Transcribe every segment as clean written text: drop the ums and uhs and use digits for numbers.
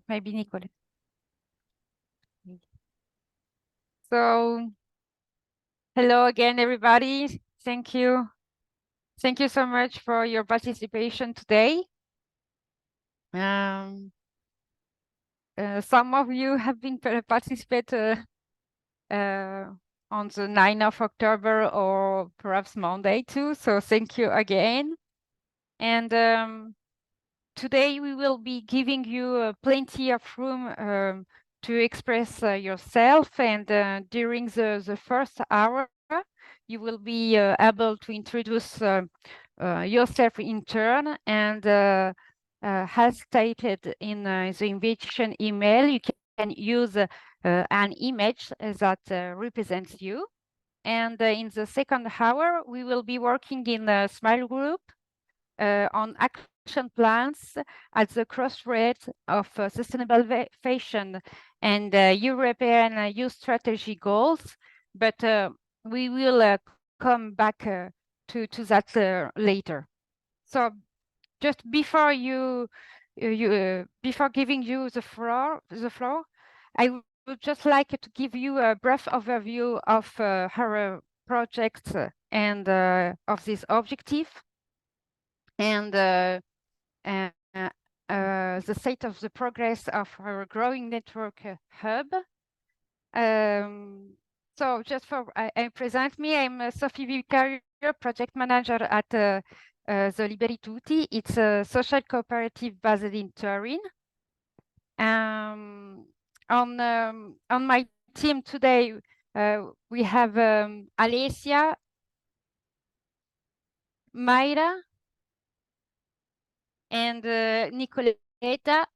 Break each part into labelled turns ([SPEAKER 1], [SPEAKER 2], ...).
[SPEAKER 1] maybe Nicolas. So, hello again, everybody. Thank you. Thank you so much for your participation today. Some of you have been participate on the 9th of October or perhaps Monday too. So thank you again. And today we will be giving you plenty of room to express yourself. And during the first hour, you will be able to introduce yourself in turn. And as stated in the invitation email, you can use an image that represents you. And in the second hour, we will be working in a small group on action plans at the crossroads of sustainable fashion and European youth strategy goals. But we will come back to that later. So just before before giving you the floor, I would just like to give you a brief overview of her project and of this objective, and the state of the progress of our growing network hub. So just for I present me, I'm Sophie Vicario, project manager at the Liberitutti. It's a social cooperative based in Turin. On my team today, we have Alia, Mayra, and Nicoletta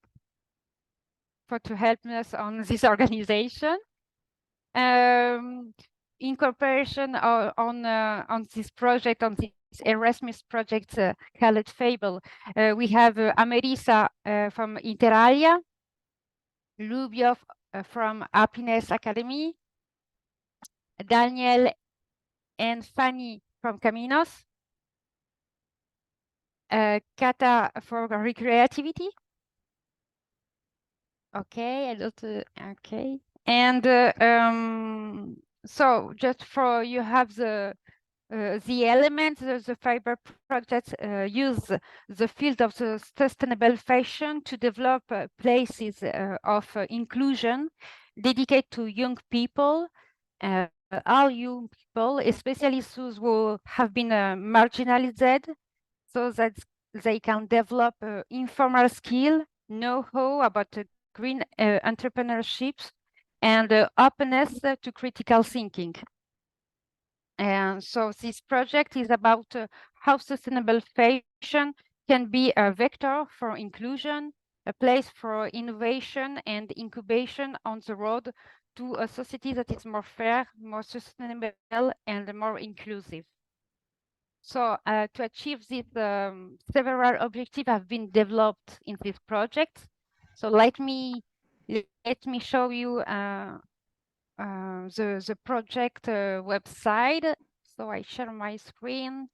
[SPEAKER 1] to help us on this organization. In cooperation on this project, on this Erasmus project called Fable, we have Amerisa from Alia, Lubio from Happiness Academy, Daniel and Fanny from Caminos, Kata for Recreativity. Okay, okay. And so just for you have the elements, the fiber project use the field of the sustainable fashion to develop places of inclusion dedicated to young people, all young people, especially those who have been marginalized, so that they can develop informal skill, know-how about green entrepreneurships, and openness to critical thinking. And so this project is about how sustainable fashion can be a vector for inclusion, a place for innovation and incubation on the road to a society that is more fair, more sustainable, and more inclusive. So to achieve this, several objectives have been developed in this project. So let me show you the project website. So I share my screen.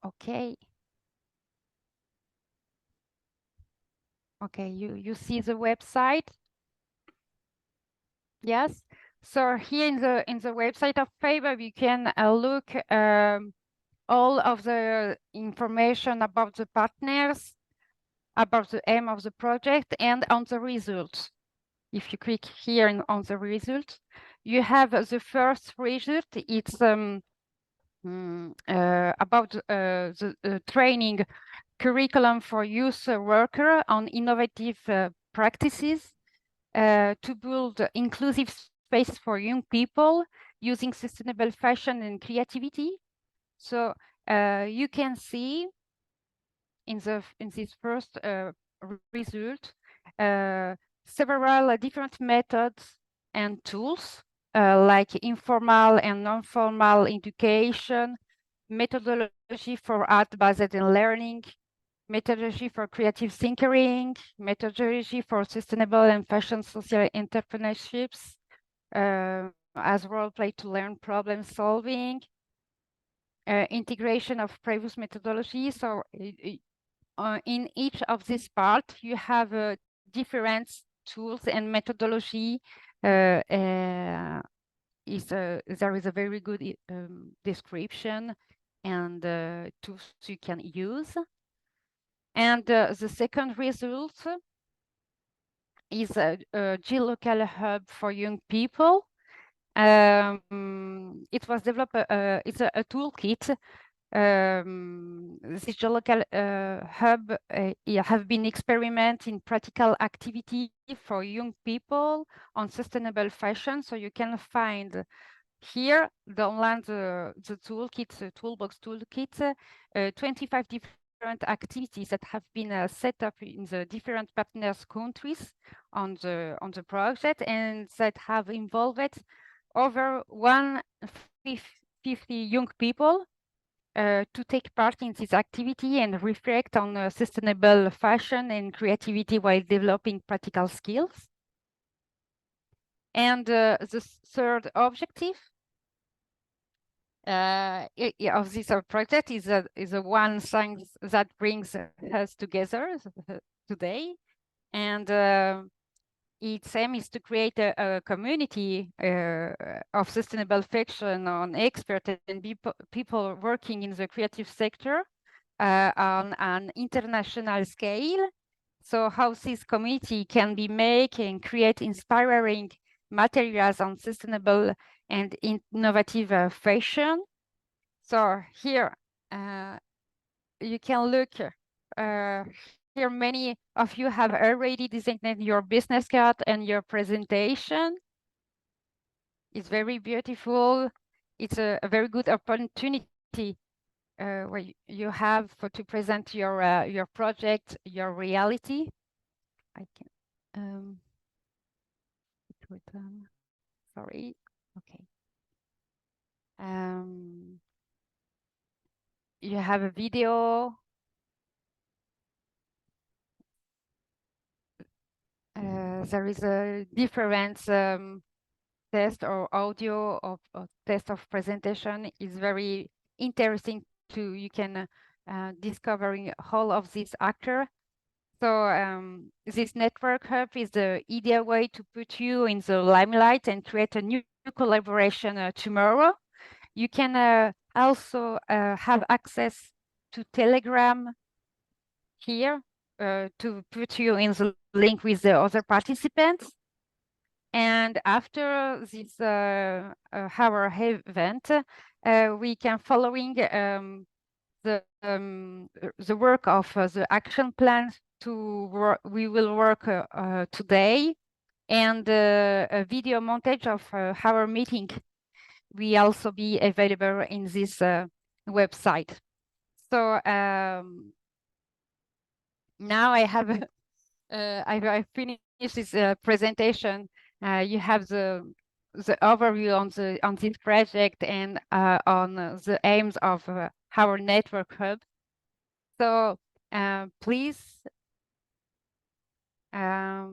[SPEAKER 1] Okay. Okay, you see the website? Yes. So here in the website of Fable, you can look all of the information about the partners, about the aim of the project, and on the results. If you click here on the results, you have the first result. It's about the training curriculum for youth worker on innovative practices to build inclusive space for young people using sustainable fashion and creativity. So you can see in this first result several different methods and tools like informal and non-formal education, methodology for art-based learning, methodology for creative thinking, methodology for sustainable and fashion social entrepreneurships, as role play to learn problem solving, integration of previous methodologies. So in each of these parts, you have different tools and methodology. There is a very good description and tools you can use. And the second result is a geolocal hub for young people. It was developed, it's a toolkit. This geolocal hub have been experimenting practical activity for young people on sustainable fashion. So you can find here, download the toolkit, the toolbox toolkit, 25 different activities that have been set up in the different partners countries on the project, and that have involved over 150 young people to take part in this activity and reflect on sustainable fashion and creativity while developing practical skills. And the third objective of this project is a one thing that brings us together today, and its aim is to create a community of sustainable fashion on experts and people working in the creative sector on an international scale. So how this community can be make and create inspiring materials on sustainable and innovative fashion. So here you can look. Here, many of you have already designed your business card and your presentation. It's very beautiful. It's a very good opportunity where you have to present your project, your reality. I can sorry. Okay. You have a video. There is a different test or audio of test of presentation is very interesting to you can discovering all of these actors. So this network hub is the ideal way to put you in the limelight and create a new collaboration tomorrow. You can also have access to Telegram here to put you in the link with the other participants. And after this our event, we can following the work of the action plan we will work today, and a video montage of our meeting will also be available in this website. So now I have I finished this presentation. You have the overview on this project and on the aims of our network hub. So please, I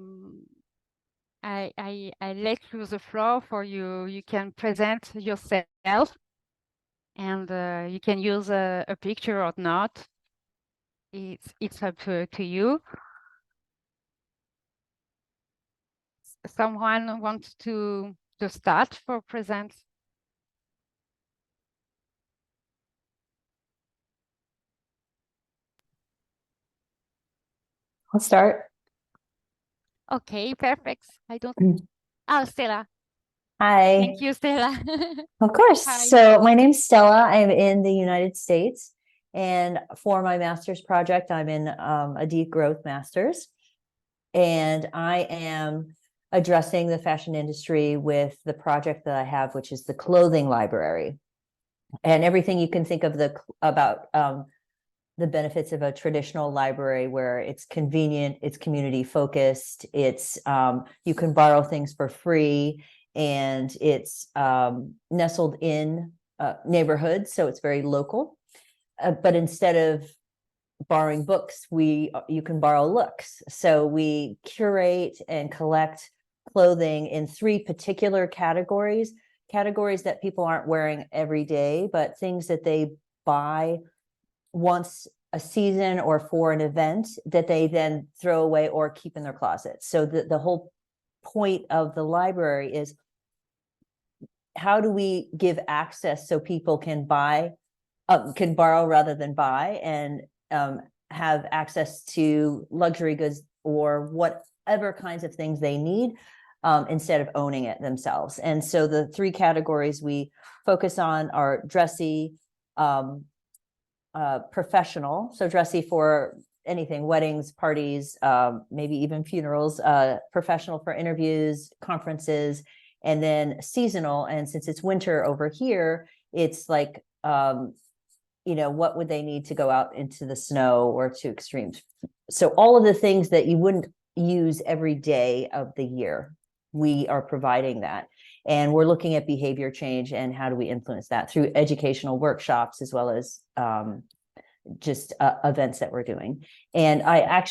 [SPEAKER 1] let you the floor for you. You can present yourself, and you can use a picture or not. It's up to you. Someone wants to start for present?
[SPEAKER 2] I'll start.
[SPEAKER 1] Okay, perfect. I don't. Oh, Stella.
[SPEAKER 2] Hi.
[SPEAKER 1] Thank you, Stella.
[SPEAKER 2] Of course.
[SPEAKER 1] Hi.
[SPEAKER 2] So my name's Stella. I'm in the United States. And for my master's project, I'm in a deep growth master's. And I am addressing the fashion industry with the project that I have, which is the clothing library. And everything you can think of about the benefits of a traditional library, where it's convenient, it's community focused, it's you can borrow things for free, and it's nestled in neighborhoods, so it's very local. But instead of borrowing books, you can borrow looks. So we curate and collect clothing in 3 particular categories that people aren't wearing every day, but things that they buy once a season or for an event that they then throw away or keep in their closet. So the whole point of the library is, how do we give access so people can can borrow rather than buy, and have access to luxury goods or whatever kinds of things they need, instead of owning it themselves. And so the three categories we focus on are dressy, professional, so dressy for anything, weddings, parties, maybe even funerals, professional for interviews, conferences, and then seasonal. And since it's winter over here, it's like, what would they need to go out into the snow or to extremes? So all of the things that you wouldn't use every day of the year, we are providing that. And we're looking at behavior change and how do we influence that through educational workshops, as well as just events that we're doing. And I'm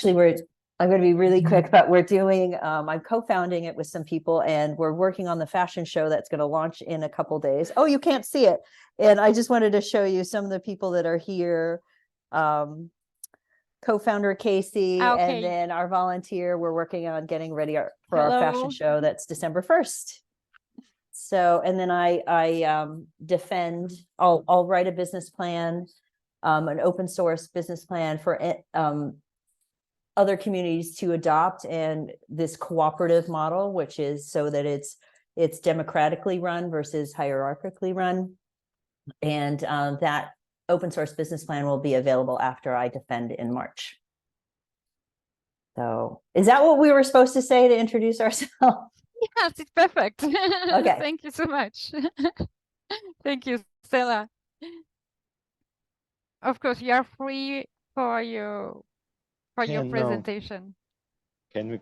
[SPEAKER 2] going to be really quick, but I'm co-founding it with some people, and we're working on the fashion show that's going to launch in a couple days. Oh, you can't see it. And I just wanted to show you some of the people that are here. Co-founder Casey, and then our volunteer. We're working on getting ready for our fashion show that's December 1st. So, and then I'll write a business plan, an open source business plan for other communities to adopt, and this cooperative model, which is so that it's democratically run versus hierarchically run. And that open source business plan will be available after I defend in March. So is that what we were supposed to say to introduce ourselves?
[SPEAKER 1] Yes, it's perfect.
[SPEAKER 2] Okay.
[SPEAKER 1] Thank you so much. Thank you, Stella. Of course, you are free for your presentation.
[SPEAKER 3] Can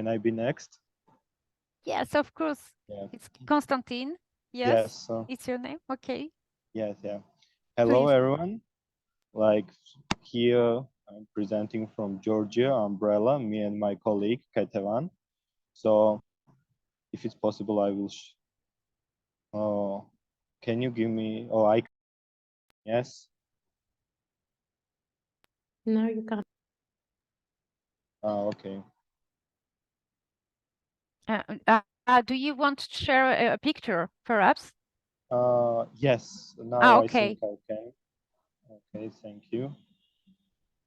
[SPEAKER 3] I be next?
[SPEAKER 1] Yes, of course.
[SPEAKER 3] Yeah.
[SPEAKER 1] It's Constantine. Yes. It's your name. Okay.
[SPEAKER 3] Yes. Yeah. Hello,
[SPEAKER 1] Please.
[SPEAKER 3] Everyone. Like here, I'm presenting from Georgia, Umbrella, me and my colleague, Ketevan. So if it's possible, I will. Can you give me? Yes.
[SPEAKER 4] No, you can't.
[SPEAKER 3] Okay.
[SPEAKER 1] Do you want to share a picture, perhaps?
[SPEAKER 3] Yes. Now
[SPEAKER 1] okay.
[SPEAKER 3] I think I can. Okay. Thank you.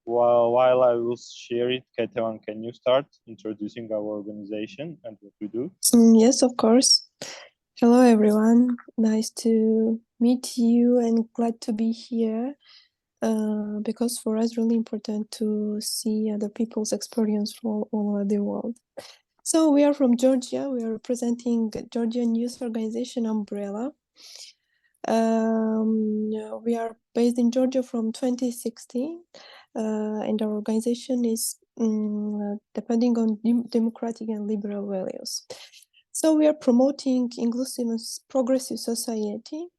[SPEAKER 3] While I will share it, Ketevan, can you start introducing our organization and what we do?
[SPEAKER 4] Yes, of course. Hello, everyone. Nice to meet you and glad to be here, because for us, really important to see other people's experience from all over the world. So we are from Georgia. We are representing Georgian youth organization Umbrella. We are based in Georgia from 2016, and our organization is depending on democratic and liberal values. So we are promoting inclusive and progressive society.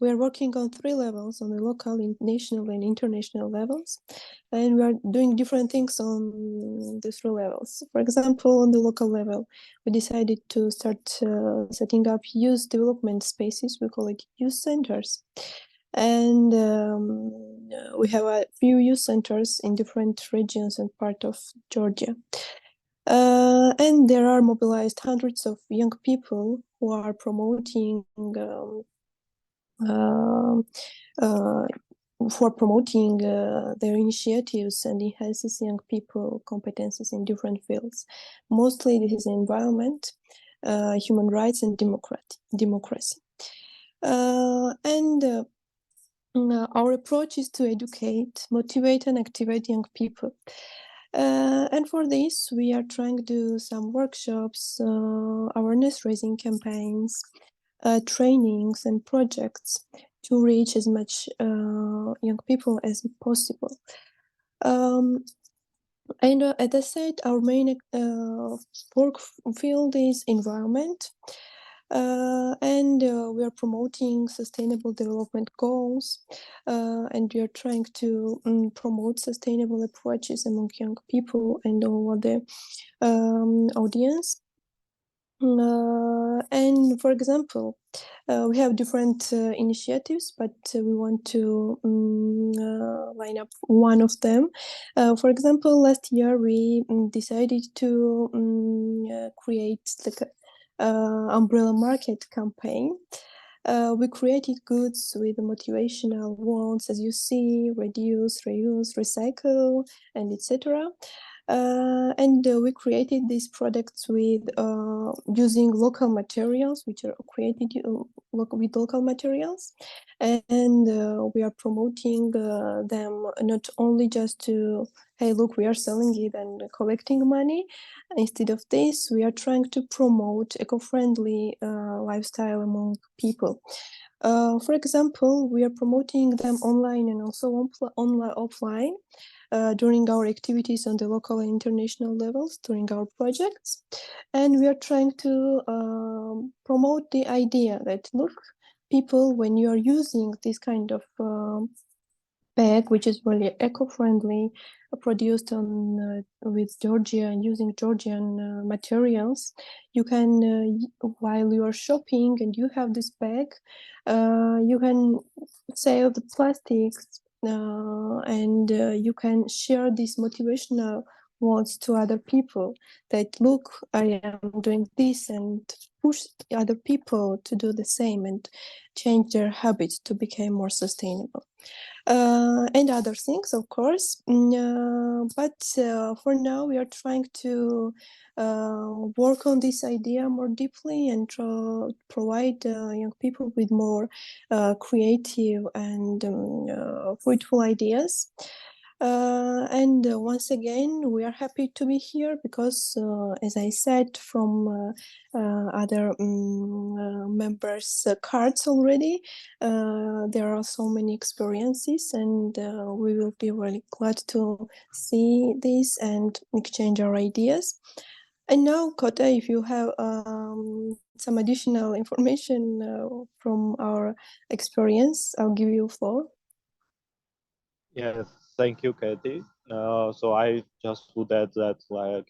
[SPEAKER 4] We are working on 3 levels, on the local, national, and international levels. And we are doing different things on the 3 levels. For example, on the local level, we decided to start setting up youth development spaces. We call it youth centers. And we have a few youth centers in different regions and part of Georgia. And there are mobilized hundreds of young people who are promoting their initiatives and enhances young people competences in different fields. Mostly this is environment, human rights, and democracy. Our approach is to educate, motivate, and activate young people. And for this, we are trying to do some workshops, awareness-raising campaigns, trainings, and projects to reach as much young people as possible. And as I said, our main work field is environment. And we are promoting sustainable development goals, and we are trying to promote sustainable approaches among young people and all other audience. And for example, we have different initiatives, but we want to line up one of them. For example, last year we decided to create the umbrella market campaign. We created goods with motivational words, as you see: reduce, reuse, recycle, and etc. And we created these products with using local materials, which are created with local materials, and we are promoting them not only just to, hey, look, we are selling it and collecting money. Instead of this, we are trying to promote eco-friendly lifestyle among people. For example, we are promoting them online and also offline during our activities on the local and international levels, during our projects. And we are trying to promote the idea that, look, people, when you are using this kind of bag, which is really eco-friendly, produced on with Georgia and using Georgian materials, you can while you are shopping and you have this bag, you can save the plastics and you can share these motivational words to other people that, look, I am doing this, and push other people to do the same and change their habits to become more sustainable. And other things, of course. But for now, we are trying to work on this idea more deeply and provide young people with more creative and fruitful ideas. And once again, we are happy to be here because, as I said, from other members' cards already, there are so many experiences, and we will be really glad to see this and exchange our ideas. And now, Kota, if you have some additional information from our experience, I'll give you the floor.
[SPEAKER 3] Yes, thank you, Katie. So I just would add that like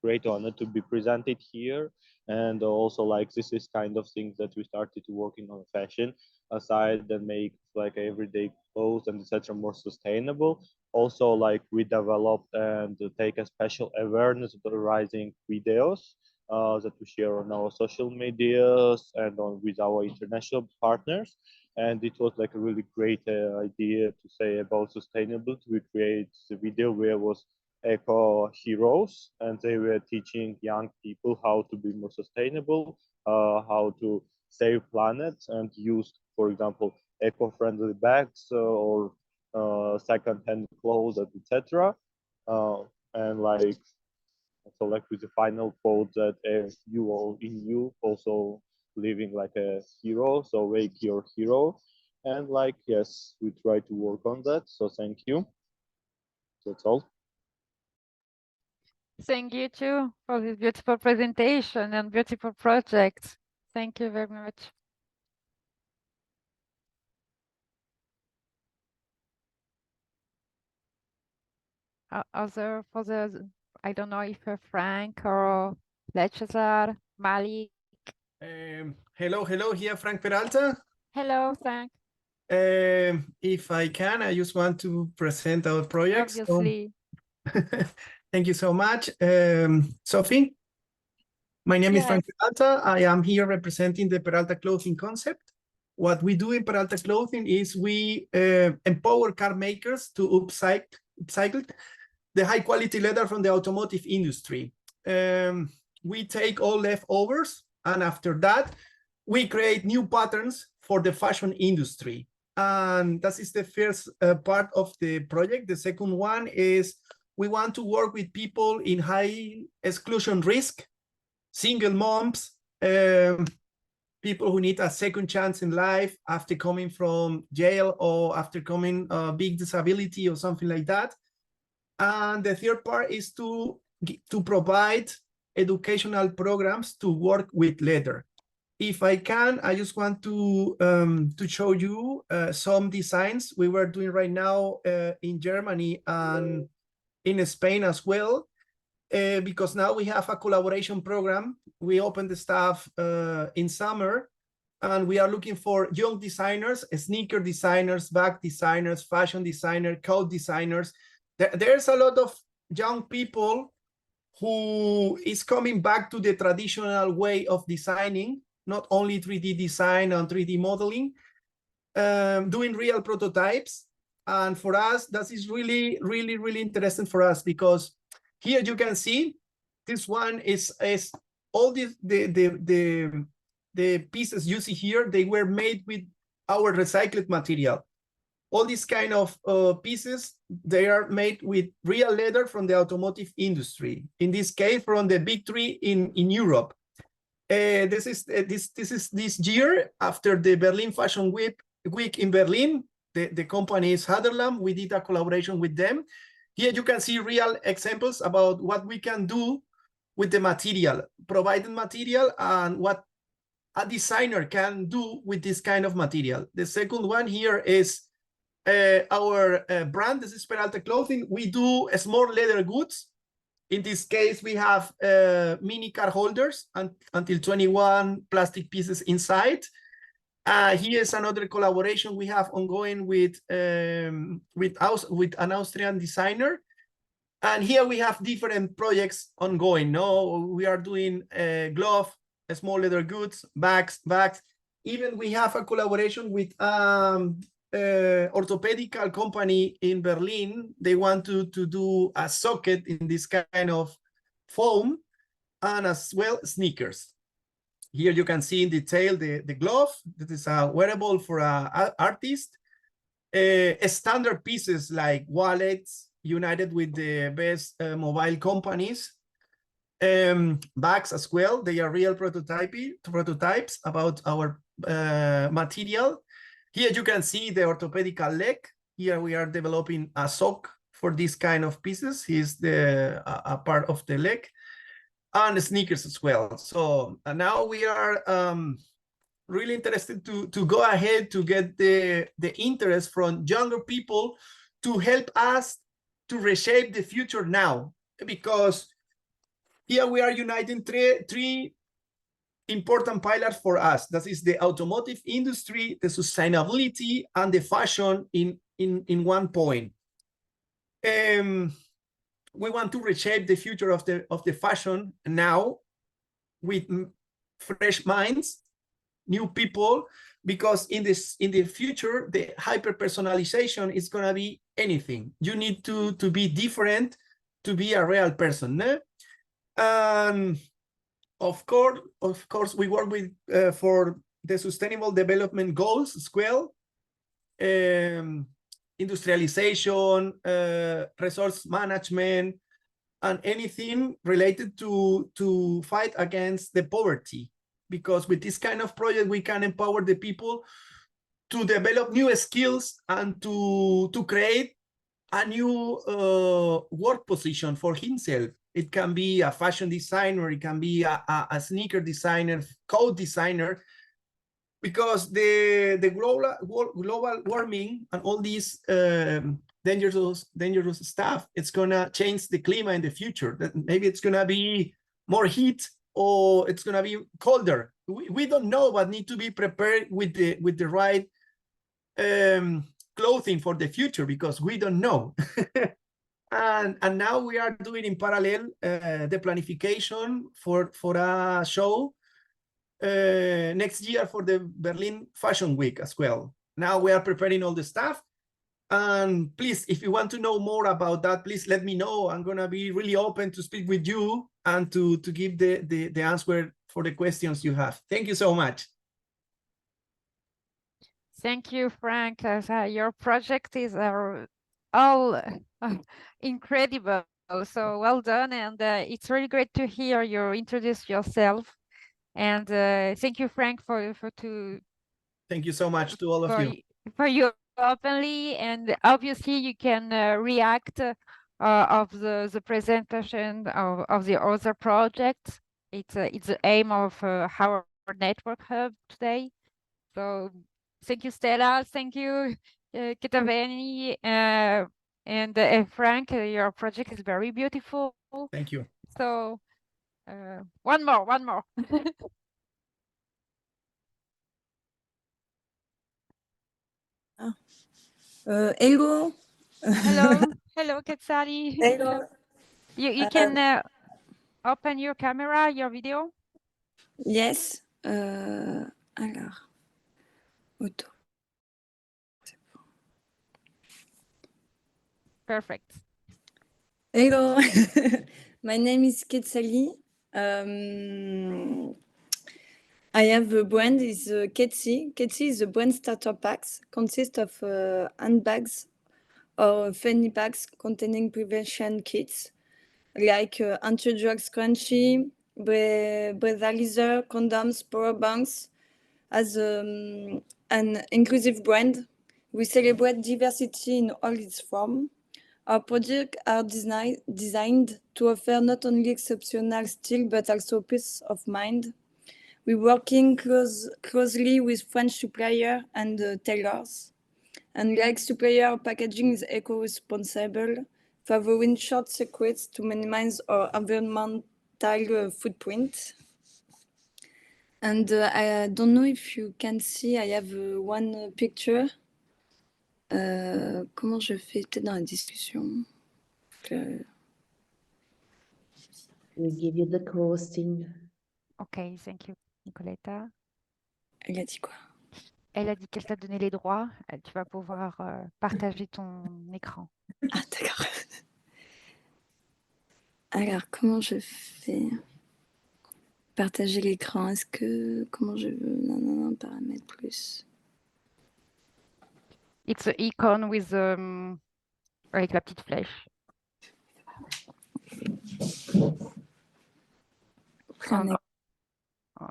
[SPEAKER 3] great honor to be presented here, and also like this is kind of things that we started to working on fashion aside and make like everyday clothes and etc more sustainable. Also like we developed and take a special awareness of the rising videos that we share on our social medias and on with our international partners. And it was like a really great idea to say about sustainability. We create the video where was eco heroes, and they were teaching young people how to be more sustainable, how to save planet and use, for example, eco-friendly bags or second-hand clothes, etc. And like so, like with the final quote that you all in you also living like a hero, so wake your hero. And like yes, we try to work on that. So thank you. That's all.
[SPEAKER 1] Thank you too for this beautiful presentation and beautiful project. Thank you very much. Other for the, I don't know if Frank or Lechazar, Malik.
[SPEAKER 5] Hello, here Frank Peralta.
[SPEAKER 1] Hello, Frank.
[SPEAKER 5] If I can, I just want to present our project.
[SPEAKER 1] Obviously.
[SPEAKER 5] So, thank you so much. Sophie, my name is Frank Peralta. I am here representing the Peralta Clothing concept. What we do in Peralta Clothing is we empower car makers to upcycle the high quality leather from the automotive industry. We take all leftovers, and after that, we create new patterns for the fashion industry. And that is the first part of the project. The second one is we want to work with people in high exclusion risk, single moms, people who need a second chance in life after coming from jail or after coming a big disability or something like that. And the third part is to provide educational programs to work with leather. If I can, I just want to show you some designs we were doing right now in Germany and in Spain as well. because now we have a collaboration program. We opened the staff in summer, and we are looking for young designers, sneaker designers, bag designers, fashion designer, code designers. There's a lot of young people who is coming back to the traditional way of designing, not only 3D design and 3D modeling, doing real prototypes. And for us, that is really, really, really interesting for us, because here you can see this one is all the pieces you see here, they were made with our recycled material. All these kind of pieces, they are made with real leather from the automotive industry. In this case, from the big three in Europe. This is this year after the Berlin Fashion Week in Berlin. The company is Haderlam. We did a collaboration with them. Here you can see real examples about what we can do with the material, provided material, and what a designer can do with this kind of material. The second one here is our brand. This is Peralta Clothing. We do small leather goods. In this case, we have mini car holders and until 21 plastic pieces inside. Here's another collaboration we have ongoing with an Austrian designer. And here we have different projects ongoing. No, we are doing glove, small leather goods, bags. Even we have a collaboration with orthopedical company in Berlin. They want to do a socket in this kind of foam, and as well sneakers. Here you can see in detail the glove. This is a wearable for an artist. Standard pieces like wallets, united with the best mobile companies. Bags as well. They are real prototypes about our material. Here you can see the orthopedical leg. Here we are developing a sock for this kind of pieces. Here's a part of the leg, and sneakers as well. So now we are really interested to go ahead to get the interest from younger people to help us to reshape the future now, because here we are uniting three important pillars for us. That is the automotive industry, the sustainability, and the fashion in one point. We want to reshape the future of the fashion now with fresh minds, new people, because in the future the hyper personalization is gonna be anything. You need to be different to be a real person, no? And of course, we work with for the Sustainable Development Goals as well. Industrialization, resource management, and anything related to fight against the poverty. Because with this kind of project, we can empower the people to develop new skills and to create a new work position for himself. It can be a fashion designer, it can be a sneaker designer, code designer, because the global warming and all these dangerous stuff, it's gonna change the climate in the future. That maybe it's gonna be more heat or it's gonna be colder. We don't know, but need to be prepared with the right clothing for the future, because we don't know. And now we are doing in parallel the planification for a show next year for the Berlin Fashion Week as well. Now we are preparing all the stuff. And please, if you want to know more about that, please let me know. I'm gonna be really open to speak with you and to give the answer for the questions you have. Thank you so much.
[SPEAKER 1] Thank you, Frank. Your project is all incredible. So well done, and it's really great to hear you introduce yourself. And thank you, Frank,
[SPEAKER 5] Thank you so much to all of you.
[SPEAKER 1] For you openly, and obviously you can react of the presentation of the other projects. It's the aim of our network hub today. So thank you, Stella. Thank you, Ketaveni, and Frank. Your project is very beautiful.
[SPEAKER 5] Thank you.
[SPEAKER 1] So one more.
[SPEAKER 6] Hello.
[SPEAKER 1] Hello, Quetzali.
[SPEAKER 6] Hello.
[SPEAKER 1] You can open your camera, your video.
[SPEAKER 6] Yes. Alors. Auto.
[SPEAKER 1] Perfect.
[SPEAKER 6] Hello. My name is Quetzali. I have a brand is Ketsi. Ketsi is a brand starter packs, consists of handbags or fanny packs containing prevention kits like anti-drug scrunchie, breathalyzer, condoms, power banks. As an inclusive brand, we celebrate diversity in all its forms. Our products are designed to offer not only exceptional style, but also peace of mind. We're working closely with French suppliers and tailors. And like supplier packaging is eco-responsible, favoring short circuits to minimize our environmental footprint. And I don't know if you can see, I have one picture. Comment je fais? Peut-être dans la discussion.
[SPEAKER 2] We give you the costing.
[SPEAKER 1] Ok, thank you, Nicoletta.
[SPEAKER 6] Elle a dit quoi?
[SPEAKER 1] Elle a dit qu'elle t'a donné les droits. Tu vas pouvoir partager ton écran.
[SPEAKER 6] Ah, d'accord. Alors, comment je fais? Partager l'écran, est-ce que... Comment je veux? Non, paramètres plus.
[SPEAKER 1] It's an icon with avec la petite flèche. On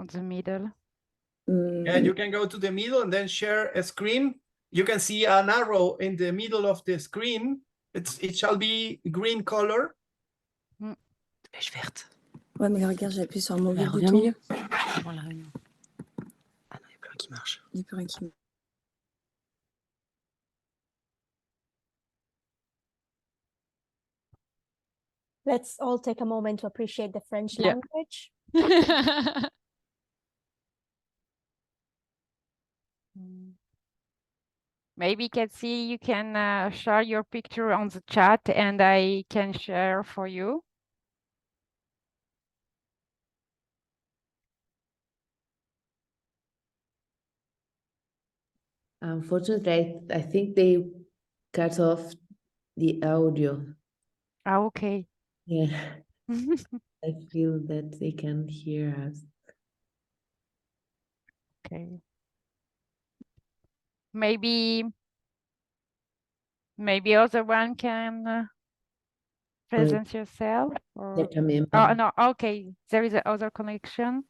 [SPEAKER 1] the middle.
[SPEAKER 5] Yeah, you can go to the middle and then share a screen. You can see an arrow in the middle of the screen. It shall be green color.
[SPEAKER 6] Flèche verte. Ouais, mais regarde, j'ai appuyé sur un mauvais bouton. Milieu. Avant la réunion. Ah non, il n'y a plus rien qui marche. Il n'y a plus rien qui marche.
[SPEAKER 7] Let's all take a moment to appreciate the French
[SPEAKER 1] Yeah.
[SPEAKER 7] language.
[SPEAKER 1] Maybe Ketsi, you can share your picture on the chat and I can share for you.
[SPEAKER 8] Unfortunately, I think they cut off the audio.
[SPEAKER 1] Ah, okay.
[SPEAKER 8] Yeah, I feel that they can't hear us.
[SPEAKER 1] Okay. Maybe other one can present yourself. Or... Oh, no, okay. There is another connection.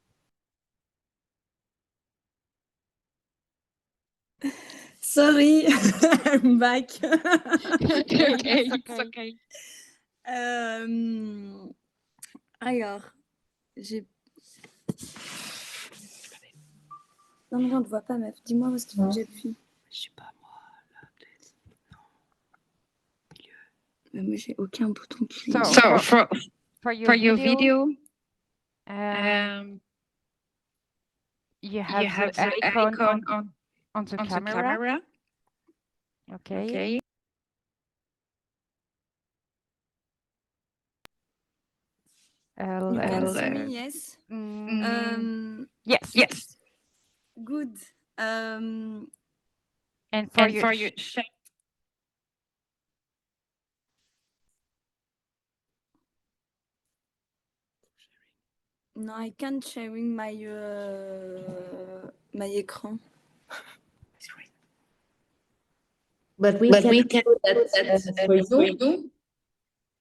[SPEAKER 6] Sorry, I'm back.
[SPEAKER 1] Okay, it's okay.
[SPEAKER 6] Alors, j'ai... Non, mais on ne te voit pas, meuf. Dis-moi où est-ce qu'il faut que j'appuie. Je sais pas, moi, là, peut-être. Non. Milieu. Mais moi, j'ai aucun bouton qui...
[SPEAKER 1] So for your video, you have the icon on the camera. Okay.
[SPEAKER 6] You can see me, yes?
[SPEAKER 1] Yes.
[SPEAKER 6] Good.
[SPEAKER 1] And for your
[SPEAKER 6] No, I can't sharing my my écran.
[SPEAKER 8] But we can do that for you.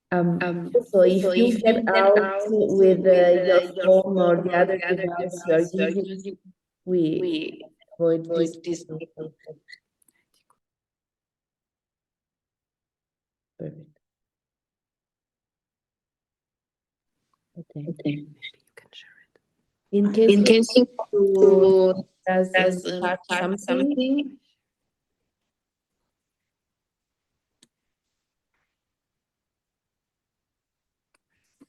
[SPEAKER 8] So if you get out with your phone or the other device you are using, we avoid this. Perfect. Okay.
[SPEAKER 6] Maybe you can share it.
[SPEAKER 8] In case you start something.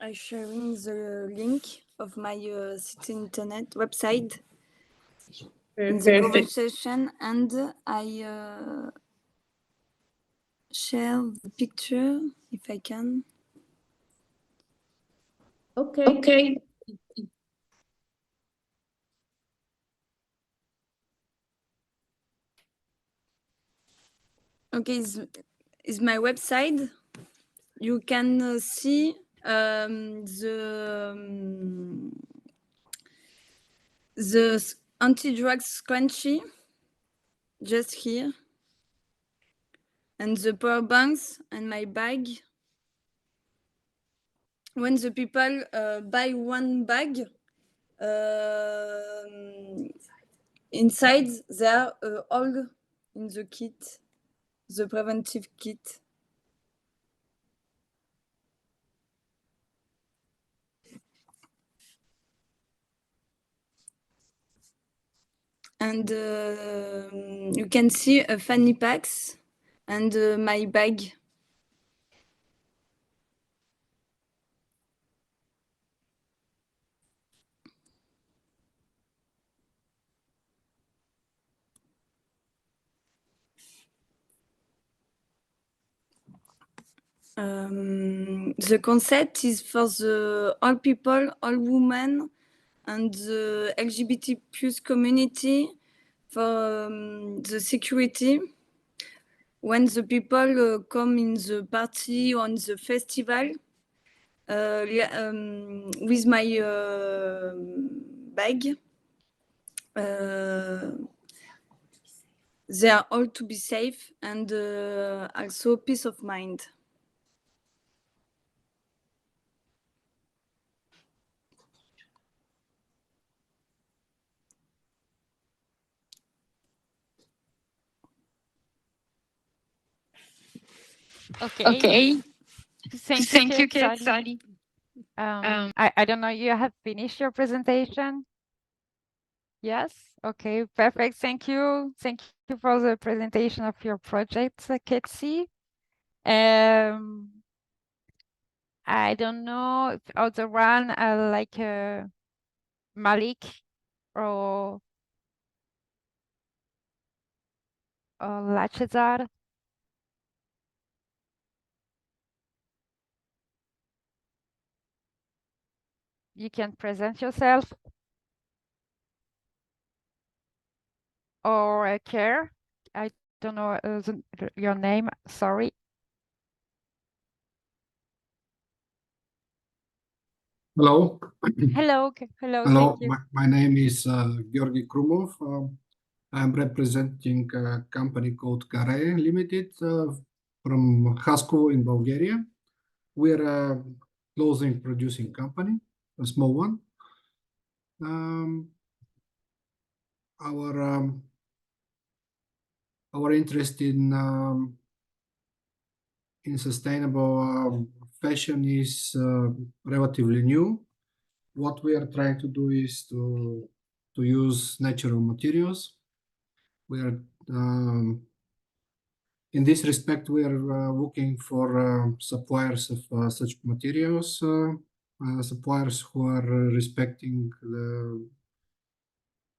[SPEAKER 6] I'm sharing the link of my city internet website in the conversation, and I share the picture if I can.
[SPEAKER 8] Okay.
[SPEAKER 6] Okay, is my website. You can see the anti-drug scrunchie just here, and the power banks and my bag. When the people buy one bag, inside there are all in the kit, the preventive kit. And you can see a fanny packs and my bag. The concept is for the all people, all women, and the LGBT plus community for the security. When the people come in the party or in the festival, with my bag, they are all to be safe and also peace of mind.
[SPEAKER 1] Okay. Thank you, Sally.
[SPEAKER 8] Sally.
[SPEAKER 1] I don't know, you have finished your presentation? Yes? Okay, perfect. Thank you. Thank you for the presentation of your project, Ketsi. I don't know if other one like Malik or Lachezar. You can present yourself. Or Care. I don't know your name, sorry.
[SPEAKER 9] Hello.
[SPEAKER 1] Hello, hello,
[SPEAKER 9] Hello,
[SPEAKER 1] thank you.
[SPEAKER 9] my name is Georgi Krumov. I'm representing a company called Kare Limited from Haskovo in Bulgaria. We're a clothing producing company, a small one. Our interest in sustainable fashion is relatively new. What we are trying to do is to use natural materials. We are in this respect, we are looking for suppliers of such materials, suppliers who are respecting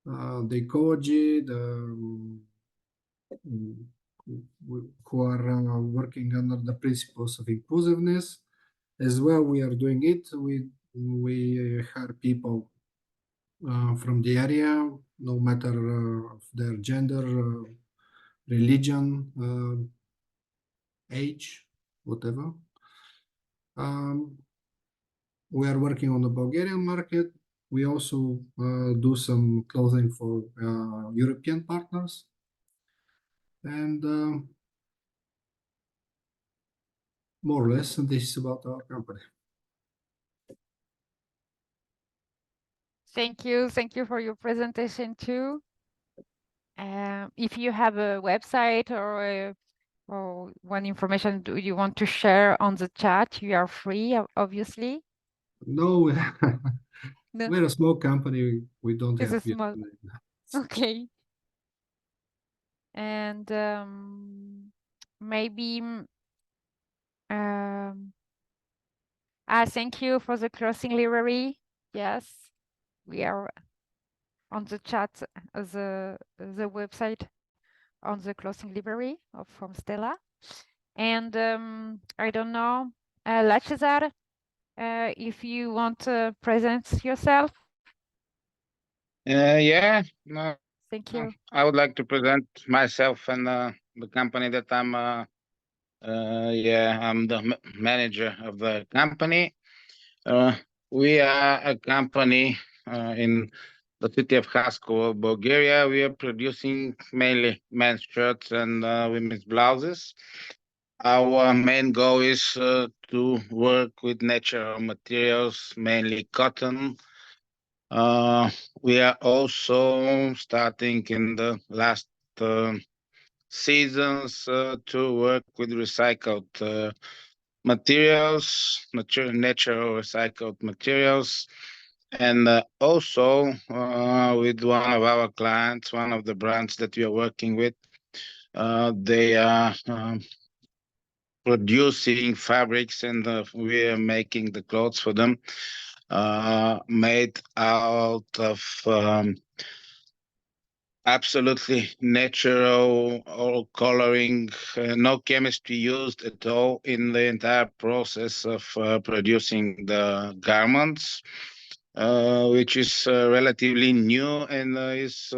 [SPEAKER 9] the ecology, who are working under the principles of inclusiveness. As well, we are doing it. We hire people from the area, no matter of their gender, religion, age, whatever. We are working on the Bulgarian market. We also do some clothing for European partners. And more or less, this is about our company.
[SPEAKER 1] Thank you. Thank you for your presentation too. If you have a website or one information you want to share on the chat, you are free, obviously.
[SPEAKER 9] No,
[SPEAKER 1] No,
[SPEAKER 9] we're a small company. We don't
[SPEAKER 1] it's a
[SPEAKER 9] have.
[SPEAKER 1] small. Okay. And maybe Thank you for the closing library. Yes, we are on the chat, the website on the closing library from Stella. And I don't know, Lachezar, if you want to present yourself.
[SPEAKER 10] Yeah,
[SPEAKER 1] Thank you.
[SPEAKER 10] I would like to present myself and the company that I'm. I'm the manager of the company. We are a company in the city of Haskovo, Bulgaria. We are producing mainly men's shirts and women's blouses. Our main goal is to work with natural materials, mainly cotton. We are also starting in the last seasons to work with recycled materials, natural recycled materials, and also with one of our clients, one of the brands that we are working with. They are producing fabrics, and we are making the clothes for them, made out of absolutely natural, all coloring, no chemistry used at all in the entire process of producing the garments, which is relatively new and is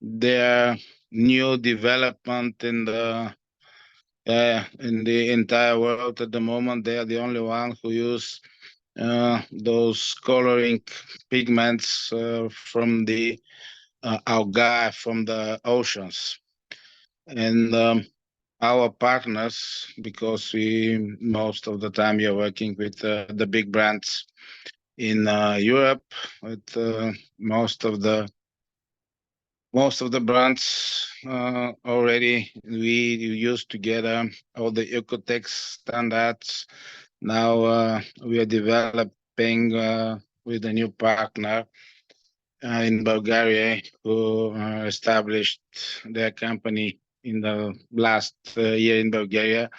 [SPEAKER 10] their new development in the entire world at the moment. They are the only one who use those coloring pigments from the algae from the oceans. And our partners, because we most of the time you're working with the big brands in Europe, with most of the brands already we used together all the Ecotex standards. Now we are developing with a new partner in Bulgaria who established their company in the last year in Bulgaria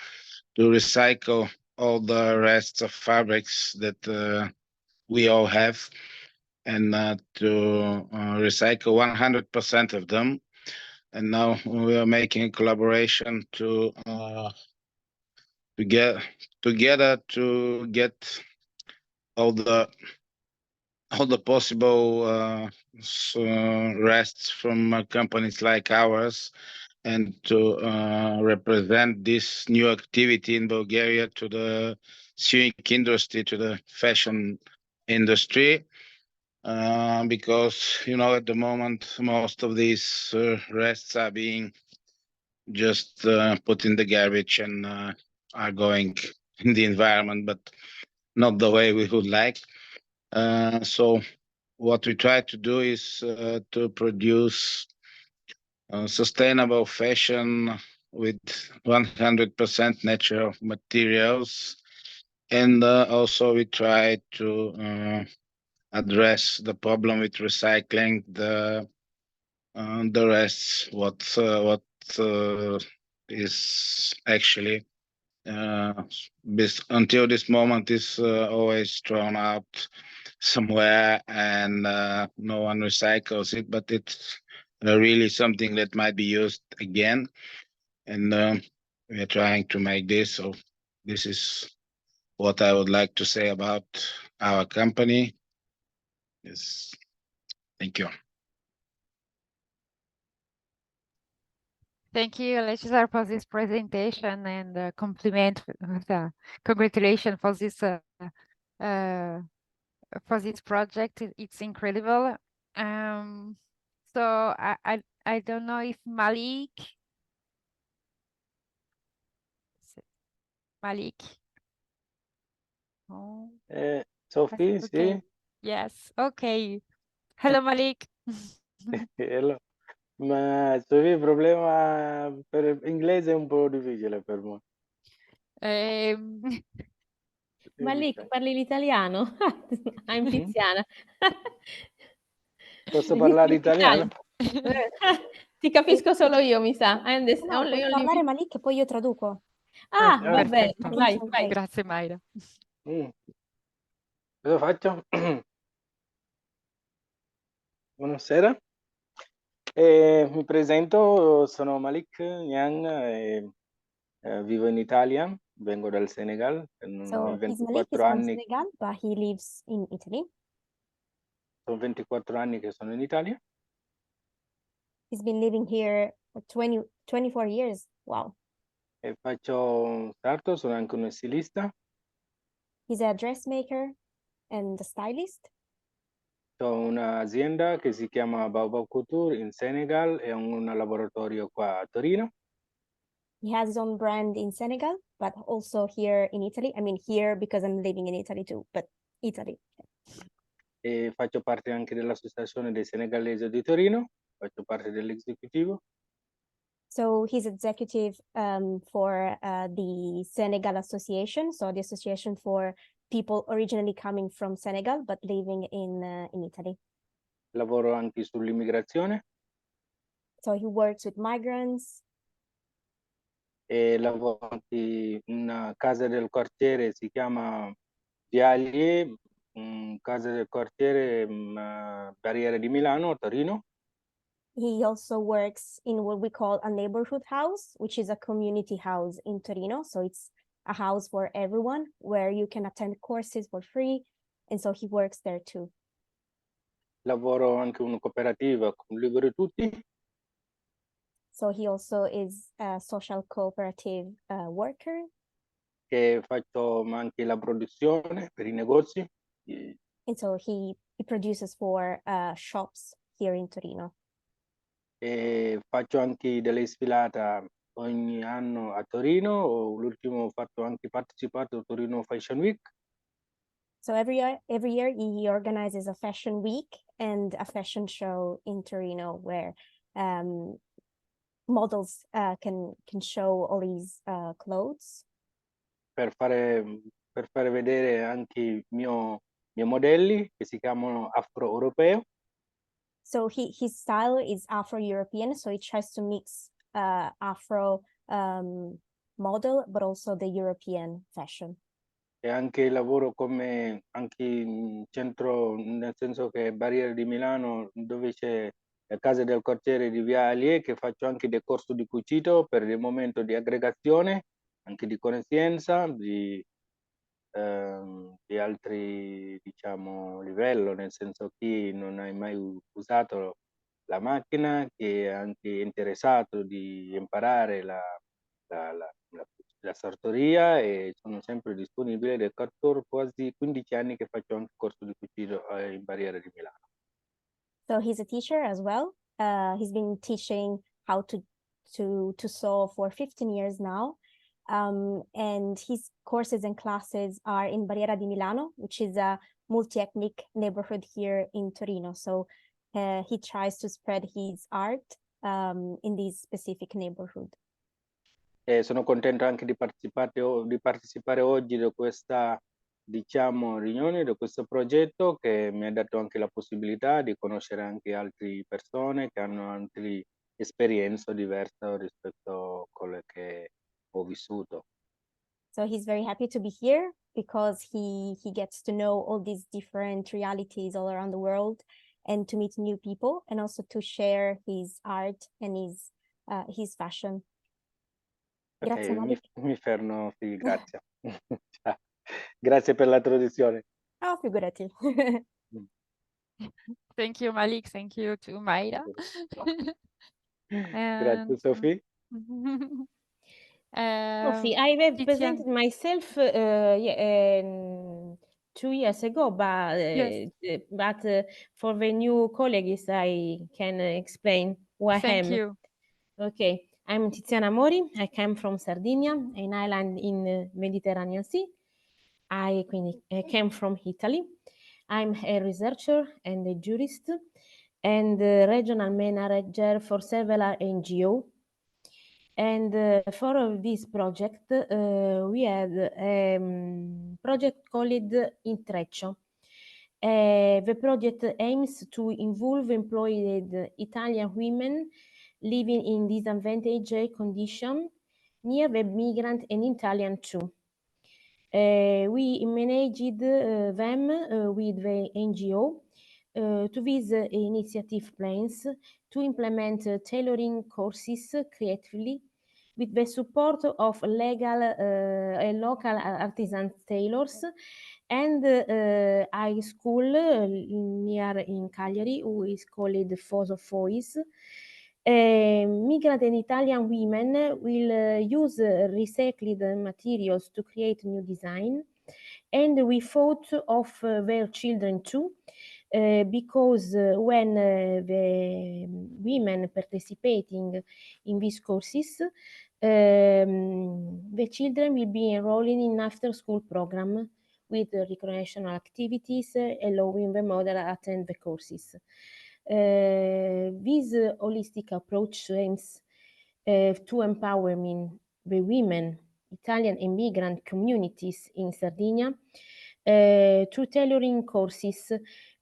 [SPEAKER 10] to recycle all the rests of fabrics that we all have, and to recycle 100% of them. And now we are making a collaboration to get together to get all the possible rests from companies like ours, and to represent this new activity in Bulgaria to the sewing industry, to the fashion industry. Because, at the moment, most of these rests are being just put in the garbage and are going in the environment, but not the way we would like. So what we try to do is to produce sustainable fashion with 100% natural materials. And also we try to address the problem with recycling the rests, what is actually until this moment is always thrown out somewhere, and no one recycles it, but it's really something that might be used again. And we are trying to make this. So this is what I would like to say about our company. Yes, thank you.
[SPEAKER 1] Thank you, Alexander, for this presentation, and congratulations for this project. It's incredible. So I don't know if Malik. Oh,
[SPEAKER 11] Sophie,
[SPEAKER 1] okay.
[SPEAKER 11] sì.
[SPEAKER 1] Yes, okay. Hello, Malik.
[SPEAKER 11] Hello. Ma Sophie, il problema per inglese è un po' difficile per me.
[SPEAKER 7] Malik, parli l'italiano? I'm Tiziana.
[SPEAKER 11] Posso parlare italiano?
[SPEAKER 7] Ti capisco solo io, mi sa.
[SPEAKER 12] No, puoi parlare Malik e poi io traduco.
[SPEAKER 7] Ah, va bene,
[SPEAKER 1] Perfetto.
[SPEAKER 7] vai.
[SPEAKER 1] Grazie, Mayra.
[SPEAKER 11] Cosa faccio? Buonasera. Mi presento, sono Malik Niang e vivo in Italia, vengo dal Senegal,
[SPEAKER 7] So
[SPEAKER 11] ho
[SPEAKER 7] he's Malik,
[SPEAKER 11] 24
[SPEAKER 7] he's from
[SPEAKER 11] anni,
[SPEAKER 7] Senegal, but he lives in Italy.
[SPEAKER 11] sono 24 anni che sono in Italia.
[SPEAKER 7] He's been living here for 24 years. Wow.
[SPEAKER 11] E faccio sarto, sono anche uno stilista,
[SPEAKER 7] He's a dressmaker and a stylist.
[SPEAKER 11] ho un'azienda che si chiama Baobab Couture in Senegal e ho un laboratorio qua a Torino.
[SPEAKER 7] He has his own brand in Senegal, but also here in Italy. I mean, here because I'm living in Italy too, but Italy.
[SPEAKER 11] E faccio parte anche dell'Associazione dei Senegalesi di Torino, faccio parte dell'esecutivo.
[SPEAKER 7] So he's executive for the Senegal Association, so the association for people originally coming from Senegal but living in Italy.
[SPEAKER 11] Lavoro anche sull'immigrazione
[SPEAKER 7] So he works with migrants.
[SPEAKER 11] e lavoro anche in una casa del quartiere, si chiama Alia, casa del quartiere Barriere di Milano, a Torino.
[SPEAKER 7] He also works in what we call a neighborhood house, which is a community house in Torino. So it's a house for everyone where you can attend courses for free. And so he works there too.
[SPEAKER 11] Lavoro anche in una cooperativa con Liberitutti.
[SPEAKER 7] So he also is a social cooperative worker.
[SPEAKER 11] Che faccio anche la produzione per i negozi.
[SPEAKER 7] And so he produces for shops here in Torino.
[SPEAKER 11] E faccio anche delle sfilate ogni anno a Torino. L'ultimo ho fatto anche partecipato a Torino Fashion Week.
[SPEAKER 7] So every year he organizes a fashion week and a fashion show in Torino where models can show all these clothes.
[SPEAKER 11] Per fare vedere anche i miei modelli che si chiamano afro-europeo.
[SPEAKER 7] So his style is Afro-European, so he tries to mix Afro model, but also the European fashion.
[SPEAKER 11] E anche lavoro come anche in centro, nel senso che Barriere di Milano, dove c'è la casa del quartiere di Via Alia, che faccio anche dei corsi di cucito per il momento di aggregazione, anche di conoscenza, di altri, diciamo, livello, nel senso chi non ha mai usato la macchina, che è anche interessato di imparare la sartoria, e sono sempre disponibile da quasi 15 anni che faccio anche corso di cucito in Barriere di Milano.
[SPEAKER 7] So he's a teacher as well. He's been teaching how to sew for 15 years now. And his courses and classes are in Barriera di Milano, which is a multi-ethnic neighborhood here in Torino. So he tries to spread his art in this specific neighborhood.
[SPEAKER 11] E sono contento anche di partecipare oggi da questa, diciamo, riunione, da questo progetto, che mi ha dato anche la possibilità di conoscere anche altre persone che hanno altre esperienze diverse rispetto a quelle che ho vissuto.
[SPEAKER 7] So he's very happy to be here because he gets to know all these different realities all around the world and to meet new people and also to share his art and his fashion. Grazie, Malik.
[SPEAKER 11] Mi fermo qui, grazie. Grazie per la traduzione.
[SPEAKER 7] Oh, figurati.
[SPEAKER 1] Thank you, Malik. Thank you to Mayra.
[SPEAKER 11] Grazie, Sophie.
[SPEAKER 8] Sophie, I have presented myself 2 years ago, but for the new colleagues, I can explain who I am.
[SPEAKER 1] Thank you.
[SPEAKER 8] Okay, I'm Tiziana Mori. I come from Sardinia, an island in the Mediterranean Sea. I came from Italy. I'm a researcher and a jurist and a regional manager for several NGOs. And for this project, we had a project called Intreccio. The project aims to involve employed Italian women living in disadvantaged conditions near the migrant and Italian too.
[SPEAKER 12] We managed them with the NGO to these initiative plans to implement tailoring courses creatively with the support of legal and local artisan tailors and high school near in Cagliari, who is called Foso Fois. Migrant and Italian women will use recycled materials to create new design, and we thought of their children too, because when the women participating in these courses, the children will be enrolling in after-school program with recreational activities, allowing the mother to attend the courses. This holistic approach aims to empowering the women, Italian immigrant communities in Sardinia through tailoring courses,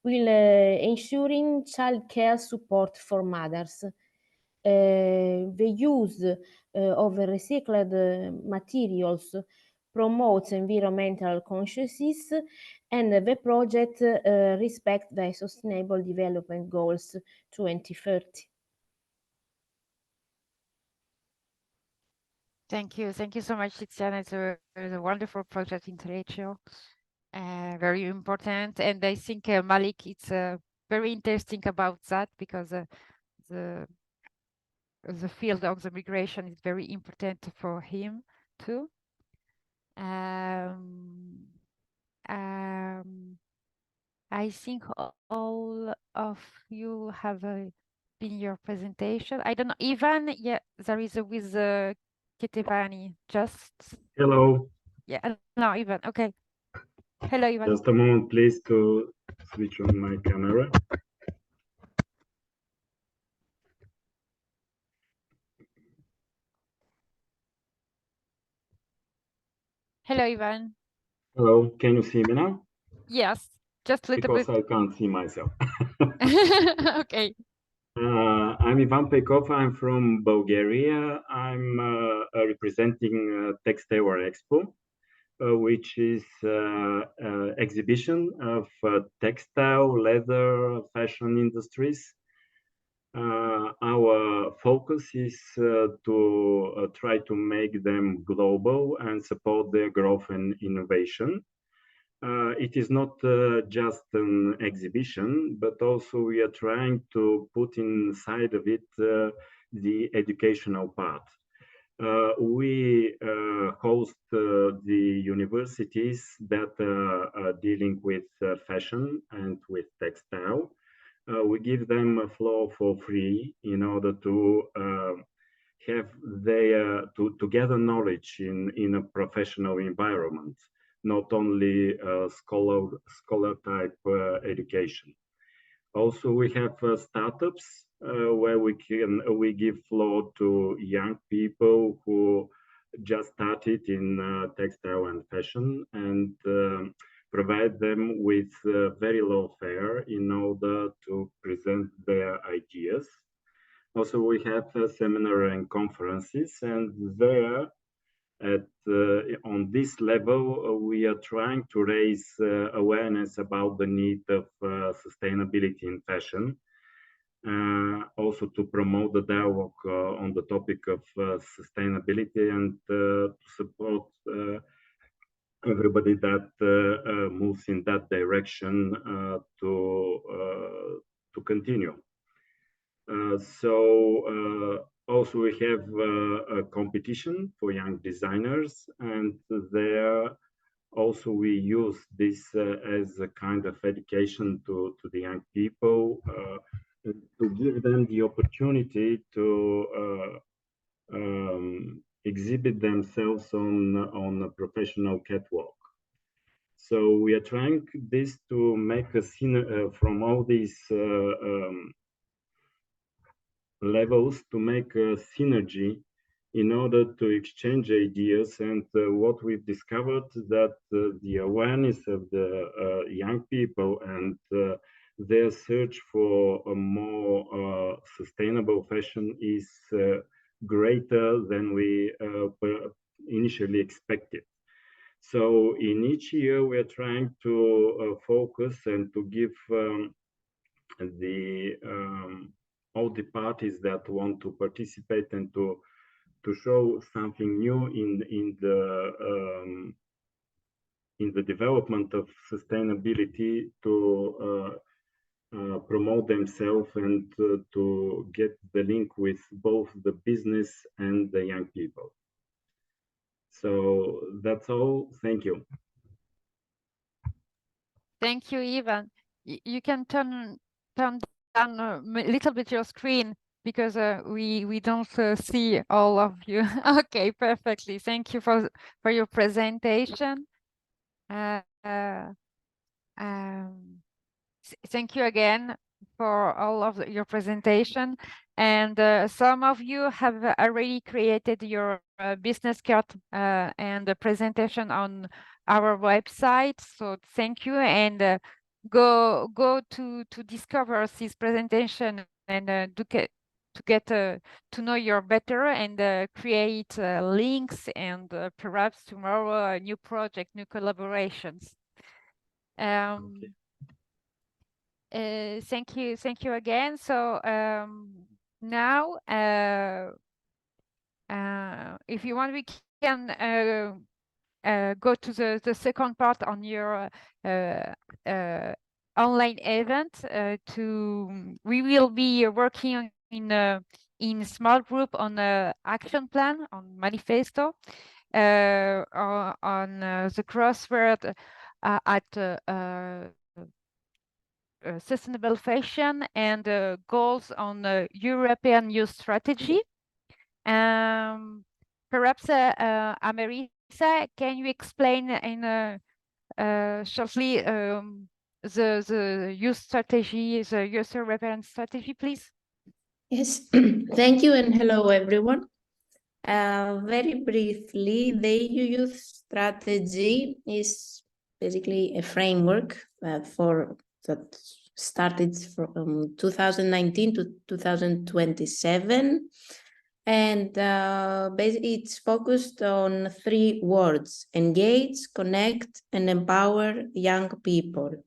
[SPEAKER 12] will ensuring childcare support for mothers. The use of recycled materials promotes environmental consciousness, and the project respects the Sustainable Development Goals 2030.
[SPEAKER 1] Thank you so much, Tiziana. It's a wonderful project in Reggio, very important, and I think Malik, it's very interesting about that because the field of the migration is very important for him too. I think all of you have been your presentation. I don't know, Ivan. Yeah, there is a with Ketevani. Just
[SPEAKER 13] Hello.
[SPEAKER 1] yeah, no, Ivan. Okay. Hello, Ivan.
[SPEAKER 13] Just a moment, please, to switch on my camera.
[SPEAKER 1] Hello, Ivan.
[SPEAKER 13] Hello, can you see me now?
[SPEAKER 1] Yes, just a little
[SPEAKER 13] because
[SPEAKER 1] bit.
[SPEAKER 13] I can't see myself.
[SPEAKER 1] Okay.
[SPEAKER 13] I'm Ivan Pekov. I'm from Bulgaria. I'm representing Textile Expo, which is exhibition of textile, leather, fashion industries. Our focus is to try to make them global and support their growth and innovation. It is not just an exhibition, but also we are trying to put inside of it the educational part. We host the universities that are dealing with fashion and with textile. We give them a floor for free in order to have their to gather knowledge in a professional environment, not only scholar type education. Also, we have startups where we give floor to young people who just started in textile and fashion, and provide them with very low fare in order to present their ideas. Also, we have seminar and conferences, and there on this level, we are trying to raise awareness about the need of sustainability in fashion. Also to promote the dialogue on the topic of sustainability and to support everybody that moves in that direction to continue. Also we have a competition for young designers, and there also we use this as a kind of education to the young people, to give them the opportunity to exhibit themselves on a professional catwalk. So we are trying this to make a scene from all these levels, to make a synergy in order to exchange ideas. And what we've discovered that the awareness of the young people and their search for a more sustainable fashion is greater than we initially expected. So in each year, we are trying to focus and to give all the parties that want to participate and to show something new in the development of sustainability, to promote themselves and to get the link with both the business and the young people. So that's all. Thank you.
[SPEAKER 1] Thank you, Ivan. You can turn down a little bit your screen because we don't see all of you. Okay, perfectly. Thank you for your presentation. Thank you again for all of your presentation. And some of you have already created your business card and the presentation on our website. So thank you, and go to discover this presentation and to get to know you better and create links and perhaps tomorrow a new project, new collaborations.
[SPEAKER 13] Okay.
[SPEAKER 1] Thank you again. So now, if you want, we can go to the second part on your online event. We will be working in small group on a action plan, on manifesto, on the crossword at sustainable fashion and goals on European youth strategy. Perhaps Amerisa, can you explain in shortly the youth strategy, the youth European strategy, please?
[SPEAKER 8] Yes, thank you and hello everyone. Very briefly, the EU Youth Strategy is basically a framework that started from 2019 to 2027. And basically it's focused on 3 words: engage, connect, and empower young people.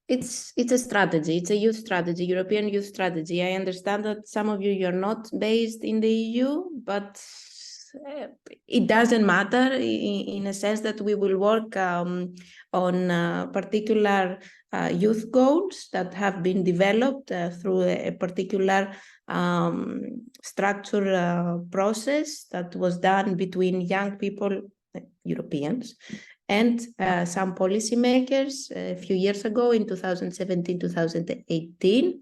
[SPEAKER 8] It's a strategy, it's a youth strategy, European youth strategy. I understand that some of you're not based in the EU, but it doesn't matter in a sense that we will work on particular youth goals that have been developed through a particular structure process that was done between young people, Europeans, and some policymakers a few years ago in 2017, 2018.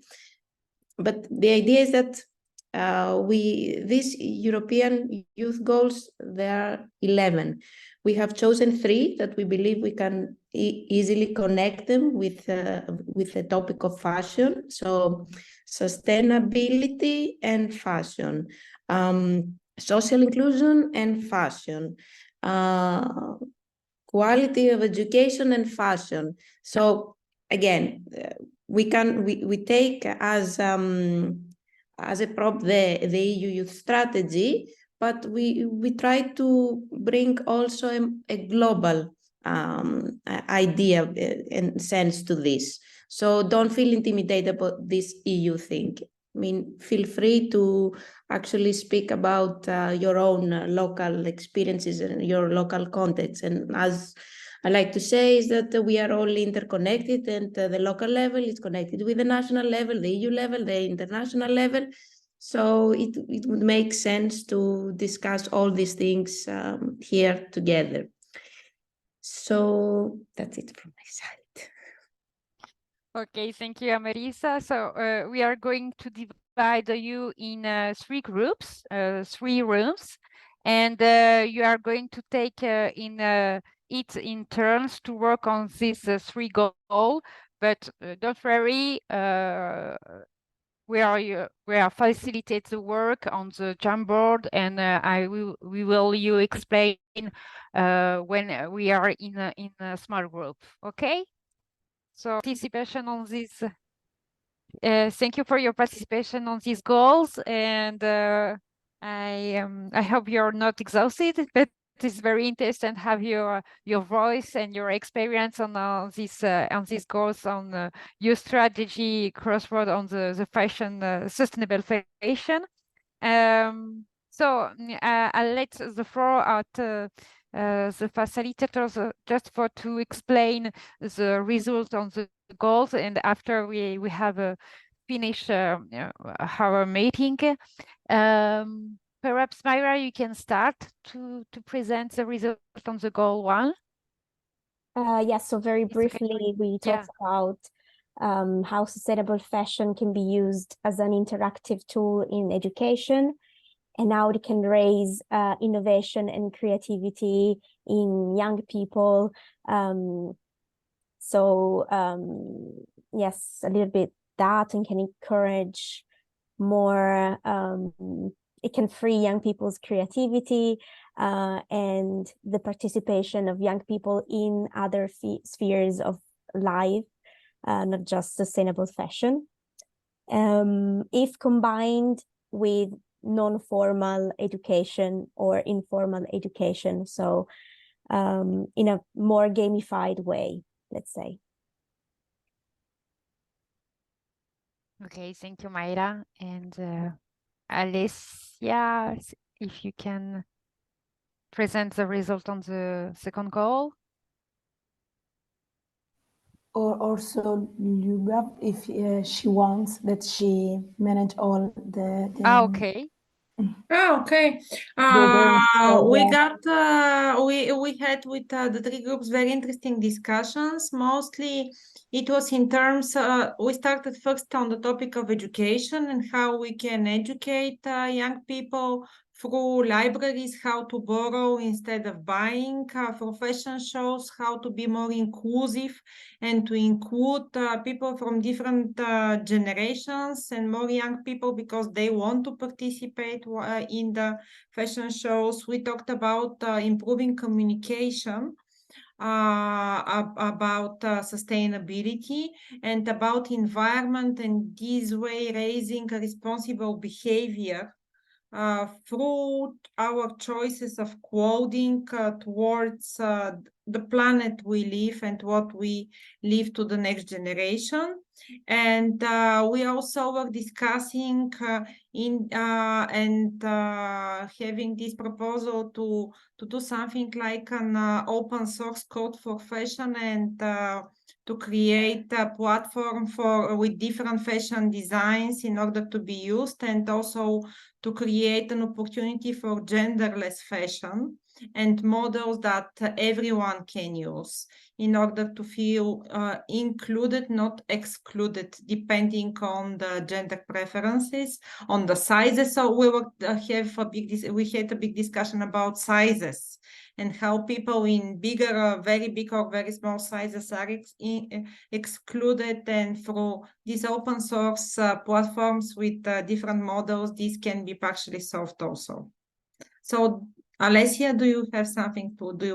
[SPEAKER 8] But the idea is that these European youth goals, there are 11. We have chosen 3 that we believe we can easily connect them with the topic of fashion. So sustainability and fashion, social inclusion and fashion, quality of education and fashion. So again, we take as a prop the EU Youth Strategy, but we try to bring also a global idea and sense to this. So don't feel intimidated about this EU thing. I mean, feel free to actually speak about your own local experiences and your local context. And as I like to say, is that we are all interconnected, and the local level is connected with the national level, the EU level, the international level. So it would make sense to discuss all these things here together. So that's it from my side.
[SPEAKER 1] Okay, thank you, Amerisa. So we are going to divide you in 3 groups, 3 rooms, and you are going to take it in turns to work on these 3 goals. But don't worry, we are facilitate the work on the Jamboard, and we will you explain when we are in a small group. Okay. So participation on this. Thank you for your participation on these goals, and I hope you're not exhausted, but is very interesting to have your voice and your experience on these goals on your strategy crossroad on the fashion sustainable fashion. I'll let the floor out the facilitators just for to explain the result on the goals, and after we have finished our meeting. Perhaps Myra, you can start to present the result on the goal 1.
[SPEAKER 7] Yes, so very briefly, we talked about how sustainable fashion can be used as an interactive tool in education, and how it can raise innovation and creativity in young people. Yes, a little bit that, and can encourage more, it can free young people's creativity and the participation of young people in other spheres of life, not just sustainable fashion. If combined with non-formal education or informal education, so in a more gamified way, let's say.
[SPEAKER 1] Okay, thank you, Mayra. And Alicia, if you can present the result on the second goal.
[SPEAKER 14] Or also Luga, if she wants, that she manage all the
[SPEAKER 1] okay.
[SPEAKER 15] Oh, okay. We had with the 3 groups very interesting discussions. Mostly it was in terms, we started first on the topic of education and how we can educate young people through libraries, how to borrow instead of buying, for fashion shows, how to be more inclusive and to include people from different generations and more young people because they want to participate in the fashion shows. We talked about improving communication, about sustainability and about environment, and this way raising a responsible behavior through our choices of clothing towards the planet we live and what we leave to the next generation. And we also were discussing having this proposal to do something like an open source code for fashion and to create a platform with different fashion designs in order to be used, and also to create an opportunity for genderless fashion and models that everyone can use in order to feel included, not excluded, depending on the gender preferences, on the sizes. So we had a big discussion about sizes and how people in bigger, very big or very small sizes are excluded, and through these open source platforms with different models, this can be partially solved also. So Alessia, do you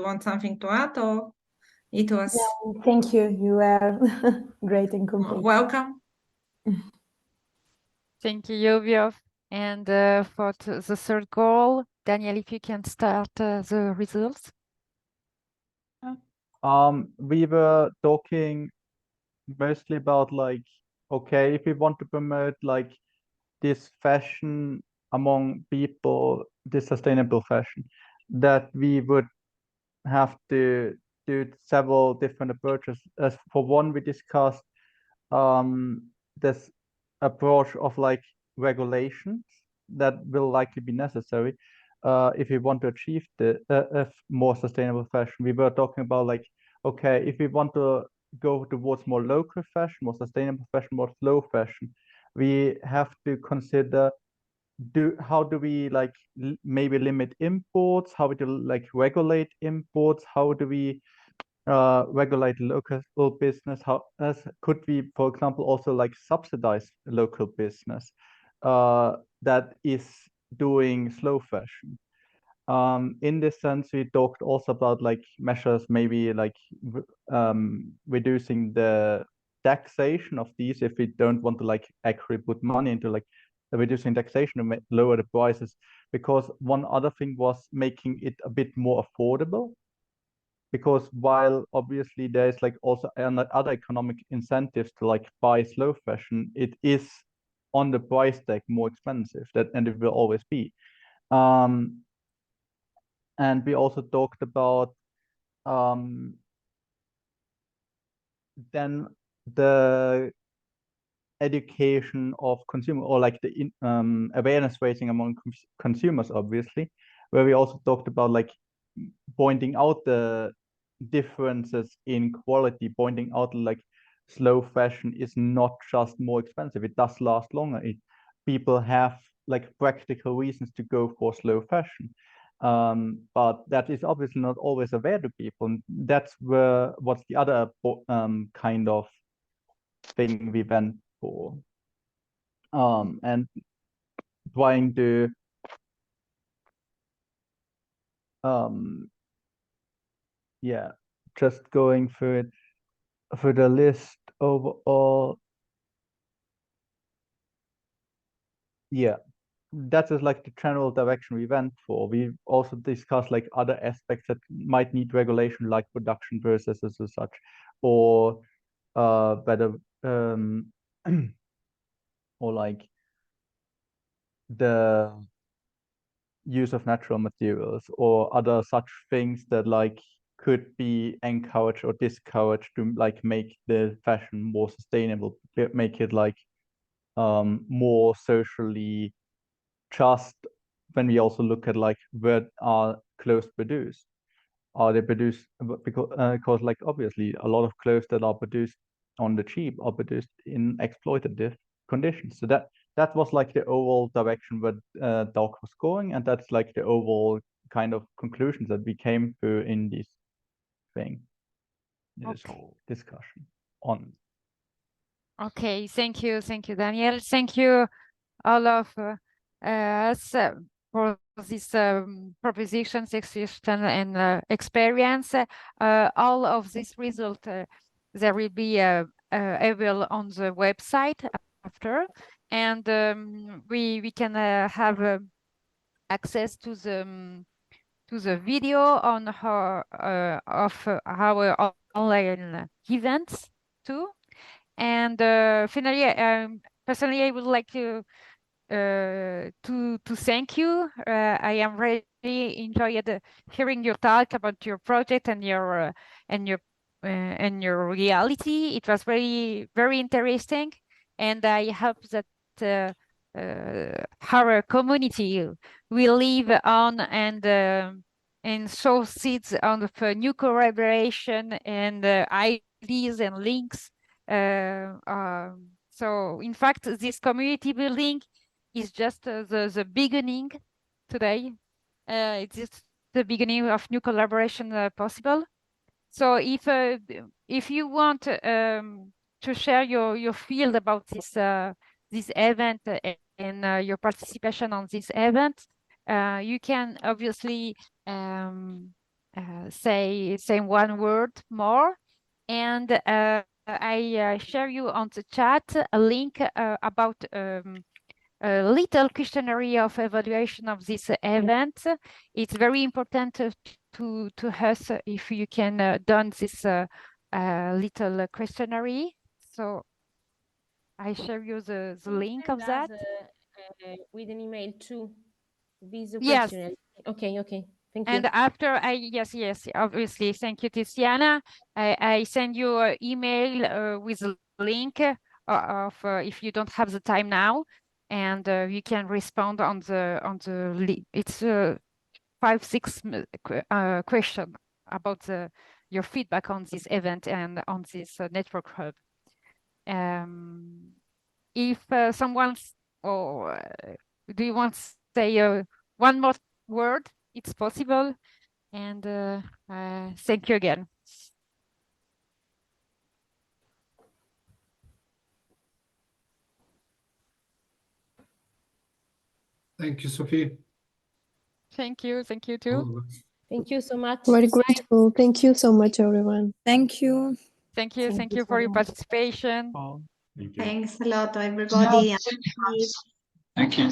[SPEAKER 15] want something to add, or it was?
[SPEAKER 14] No, thank you. You were great and complete.
[SPEAKER 15] Welcome.
[SPEAKER 1] Thank you, Yovio. And for the third goal, Daniel, if you can start the results.
[SPEAKER 16] We were talking mostly about like, okay, if we want to promote like this fashion among people, this sustainable fashion, that we would have to do several different approaches. As for one, we discussed this approach of like regulations that will likely be necessary if we want to achieve the more sustainable fashion. We were talking about like, okay, if we want to go towards more local fashion, more sustainable fashion, more slow fashion, we have to consider how do we like maybe limit imports, how do we like regulate imports, how do we regulate local business, how could we, for example, also like subsidize local business that is doing slow fashion. In this sense, we talked also about like measures, maybe like reducing the taxation of these if we don't want to like actually put money into like reducing taxation to lower the prices, because one other thing was making it a bit more affordable. Because while obviously there's like also other economic incentives to like buy slow fashion, it is on the price tag more expensive, and it will always be. And we also talked about then the education of consumer, or like the awareness raising among consumers, obviously, where we also talked about like pointing out the differences in quality, pointing out like slow fashion is not just more expensive, it does last longer. People have like practical reasons to go for slow fashion. But that is obviously not always aware to people. And that's what's the other kind of thing we went for. And trying to yeah, just going through it for the list overall. Yeah, that is like the general direction we went for. We also discussed like other aspects that might need regulation, like production processes and such, or better or like the use of natural materials or other such things that like could be encouraged or discouraged to like make the fashion more sustainable, make it like more socially just. When we also look at like where are clothes produced, are they produced because like obviously a lot of clothes that are produced on the cheap are produced in exploitative conditions. So that was like the overall direction where Doc was going, and that's like the overall kind of conclusions that we came to in this thing, in this whole discussion on.
[SPEAKER 1] Okay, thank you, Daniel. Thank you, all of us for this proposition, suggestion, and experience. All of this result there will be available on the website after, and we can have access to the video on our online events too. And finally, personally, I would like to thank you. I am really enjoyed hearing your talk about your project and your reality. It was very, very interesting, and I hope that our community will live on and sow seeds of new collaboration and ideas and links. So in fact, this community building is just the beginning today. It's just the beginning of new collaboration possible. So if you want to share your field about this event and your participation on this event, you can obviously say one word more, and I share you on the chat a link about a little questionnaire of evaluation of this event. It's very important to us if you can done this little questionnaire. So I share you the link of that.
[SPEAKER 12] With an email too, with the
[SPEAKER 1] Yes.
[SPEAKER 12] questionnaire. Okay. Thank you.
[SPEAKER 1] And after yes, obviously, thank you, Tiziana. I send you an email with a link of if you don't have the time now, and you can respond on the it's 5-6 question about your feedback on this event and on this network hub. If someone's or do you want to say one more word? It's possible. And thank you again.
[SPEAKER 9] Thank you, Sophie.
[SPEAKER 1] Thank you too.
[SPEAKER 12] Thank you so much.
[SPEAKER 4] Very grateful. Thank you so much, everyone.
[SPEAKER 6] Thank you.
[SPEAKER 1] Thank you for your participation.
[SPEAKER 13] Thank you.
[SPEAKER 17] Thanks a lot, everybody. Thank you.